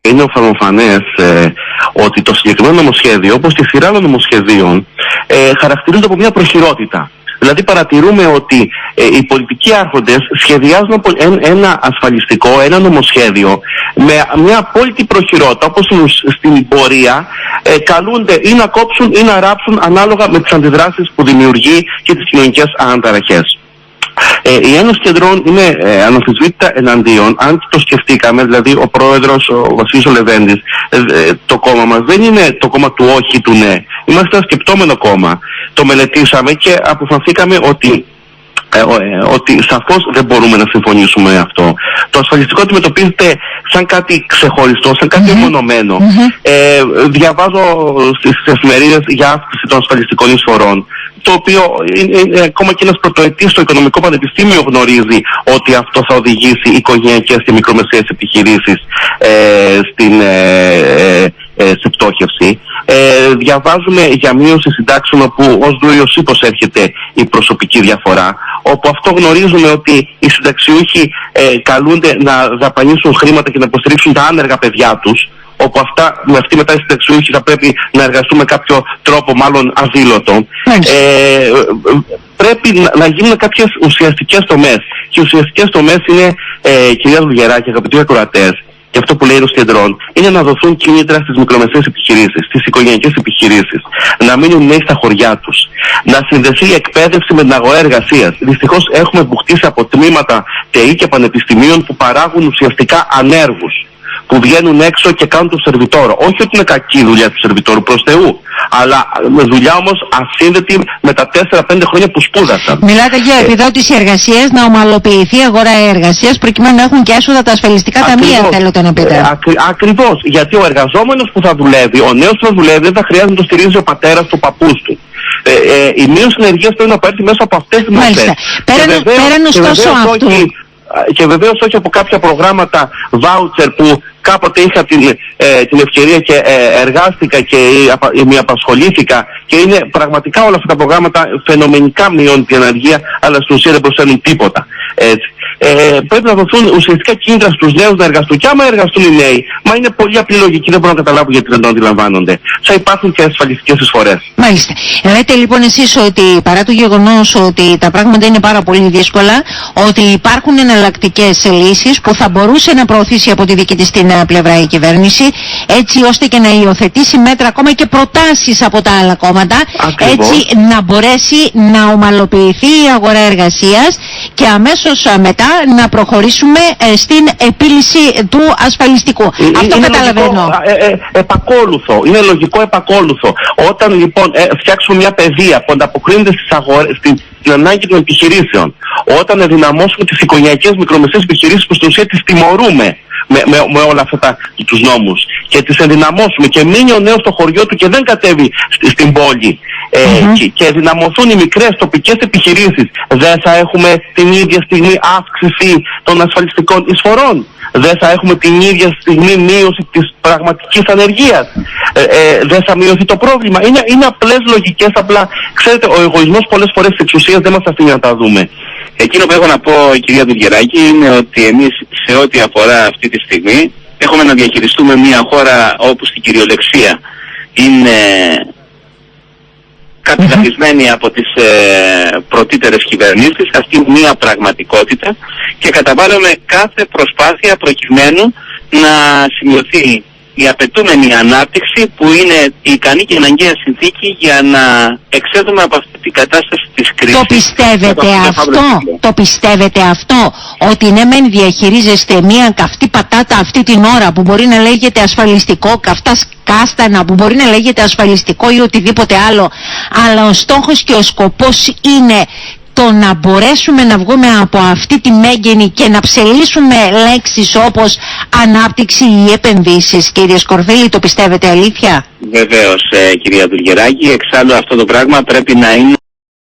Είναι οφανοφανές ότι το συγκεκριμένο νομοσχέδιο, όπως και σειρά άλλων νομοσχεδίων, χαρακτηρίζονται από μια προχειρότητα. Δηλαδή παρατηρούμε ότι οι πολιτικοί άρχοντες σχεδιάζουν ένα ασφαλιστικό, ένα νομοσχέδιο με μια απόλυτη προχειρότητα, όπως στην πορεία καλούνται ή να κόψουν ή να ράψουν ανάλογα με τις αντιδράσεις που δημιουργεί και τις κοινωνικές αναταραχές. Η Ένωση Κεντρών είναι αναμφισβήτητα εναντίον. Αν το σκεφτήκαμε, δηλαδή ο πρόεδρος, ο Βασίλης ο Λεβέντης, το κόμμα μας δεν είναι το κόμμα του όχι, του ναι. Είμαστε ένα σκεπτόμενο κόμμα. Το μελετήσαμε και αποφανθήκαμε ότι σαφώς δεν μπορούμε να συμφωνήσουμε με αυτό. Το ασφαλιστικό αντιμετωπίζεται σαν κάτι ξεχωριστό, σαν κάτι μονομένο. Διαβάζω στις εφημερίδες για αύξηση των ασφαλιστικών εισφορών, το οποίο ακόμα και ένας πρωτοετής στο Οικονομικό Πανεπιστήμιο γνωρίζει ότι αυτό θα οδηγήσει οικογενειακές και μικρομεσαίες επιχειρήσεις σε πτώχευση. Διαβάζουμε για μείωση συντάξεων όπου ως δούριο ύπος έρχεται η προσωπική διαφορά, όπου αυτό γνωρίζουμε ότι οι συνταξιούχοι καλούνται να δαπανίσουν χρήματα και να υποστηρίξουν τα άνεργα παιδιά τους, όπου με αυτή μετά οι συνταξιούχοι θα πρέπει να εργαστούν με κάποιο τρόπο μάλλον αδήλωτο. Πρέπει να γίνουν κάποιες ουσιαστικές τομές. Και οι ουσιαστικές τομές είναι, κυρία Δουλγεράκη, αγαπητοί ακροατές, και αυτό που λέει η Ένωση Κεντρών, είναι να δοθούν κίνητρα στις μικρομεσαίες επιχειρήσεις, στις οικογενειακές επιχειρήσεις, να μείνουν νέοι στα χωριά τους, να συνδεθεί η εκπαίδευση με την αγορά εργασίας. Δυστυχώς έχουμε μπουχτίσει από τμήματα ΤΕΙ και πανεπιστημίων που παράγουν ουσιαστικά ανέργους, που βγαίνουν έξω και κάνουν το σερβιτόρο. Όχι ότι είναι κακή η δουλειά του σερβιτόρου, προς Θεού, αλλά δουλειά όμως ασύνδετη με τα 4-5 χρόνια που σπούδασαν. Μιλάτε για επιδότηση εργασίας, να ομαλοποιηθεί η αγορά εργασίας προκειμένου να έχουν και έσοδα τα ασφαλιστικά ταμεία, θέλετε να πείτε. Ακριβώς, γιατί ο εργαζόμενος που θα δουλεύει, ο νέος που θα δουλεύει, δεν θα χρειάζεται να το στηρίζει ο πατέρας του, ο παππούς του. Η μείωση ενεργείας πρέπει να πάρει μέσα από αυτές τις μορφές. Πέραν ωστόσο αυτού. Και βεβαίως όχι από κάποια προγράμματα voucher που κάποτε είχα την ευκαιρία και εργάστηκα και μη απασχολήθηκα, και είναι πραγματικά όλα αυτά τα προγράμματα φαινομενικά μειώνουν την ανεργία, αλλά στην ουσία δεν προσφέρουν τίποτα. Πρέπει να δοθούν ουσιαστικά κίνητρα στους νέους να εργαστούν. Και άμα εργαστούν οι νέοι, μα είναι πολύ απλή λογική, δεν μπορώ να καταλάβω γιατί δεν το αντιλαμβάνονται. Θα υπάρχουν και ασφαλιστικές εισφορές. Μάλιστα. Λέτε λοιπόν εσείς ότι παρά το γεγονός ότι τα πράγματα είναι πάρα πολύ δύσκολα, ότι υπάρχουν εναλλακτικές λύσεις που θα μπορούσε να προωθήσει από τη δική της την πλευρά η κυβέρνηση, έτσι ώστε και να υιοθετήσει μέτρα, ακόμα και προτάσεις από τα άλλα κόμματα, έτσι να μπορέσει να ομαλοποιηθεί η αγορά εργασίας και αμέσως μετά να προχωρήσουμε στην επίλυση του ασφαλιστικού. Αυτό είναι καταλαβαίνω. Επακόλουθο. Είναι λογικό επακόλουθο. Όταν λοιπόν φτιάξουμε μια παιδεία που ανταποκρίνεται στην ανάγκη των επιχειρήσεων, όταν ενδυναμώσουμε τις οικογενειακές μικρομεσαίες επιχειρήσεις που στην ουσία τις τιμωρούμε με όλα αυτά τους νόμους, και τις ενδυναμώσουμε και μείνει ο νέος στο χωριό του και δεν κατέβει στην πόλη, και ενδυναμωθούν οι μικρές τοπικές επιχειρήσεις, δεν θα έχουμε την ίδια στιγμή αύξηση των ασφαλιστικών εισφορών? Δεν θα έχουμε την ίδια στιγμή μείωση της πραγματικής ανεργίας? Δεν θα μειωθεί το πρόβλημα? Είναι απλές λογικές, απλά ξέρετε, ο εγωισμός πολλές φορές της εξουσίας δεν μας αφήνει να τα δούμε. Εκείνο που έχω να πω, κυρία Δουλγεράκη, είναι ότι εμείς σε ό,τι αφορά αυτή τη στιγμή έχουμε να διαχειριστούμε μια χώρα όπου στην κυριολεξία είναι καταδαφισμένη από τις πρωτύτερες κυβερνήσεις. Αυτή είναι μια πραγματικότητα και καταβάλουμε κάθε προσπάθεια προκειμένου να σημειωθεί η απαιτούμενη ανάπτυξη που είναι η ικανή και αναγκαία συνθήκη για να εξέλθουμε από αυτή την κατάσταση της κρίσης. Το πιστεύετε αυτό? Το πιστεύετε αυτό? Ότι ναι μεν διαχειρίζεστε μια καυτή πατάτα αυτή την ώρα που μπορεί να λέγεται ασφαλιστικό, καυτά κάστανα που μπορεί να λέγεται ασφαλιστικό ή οτιδήποτε άλλο, αλλά ο στόχος και ο σκοπός είναι το να μπορέσουμε να βγούμε από αυτή τη μέγενη και να ψελίσουμε λέξεις όπως ανάπτυξη ή επενδύσεις? Κύριε Σκορδίλη, το πιστεύετε αλήθεια? Βεβαίως, κυρία Δουλγεράκη, εξάλλου αυτό το πράγμα πρέπει να είναι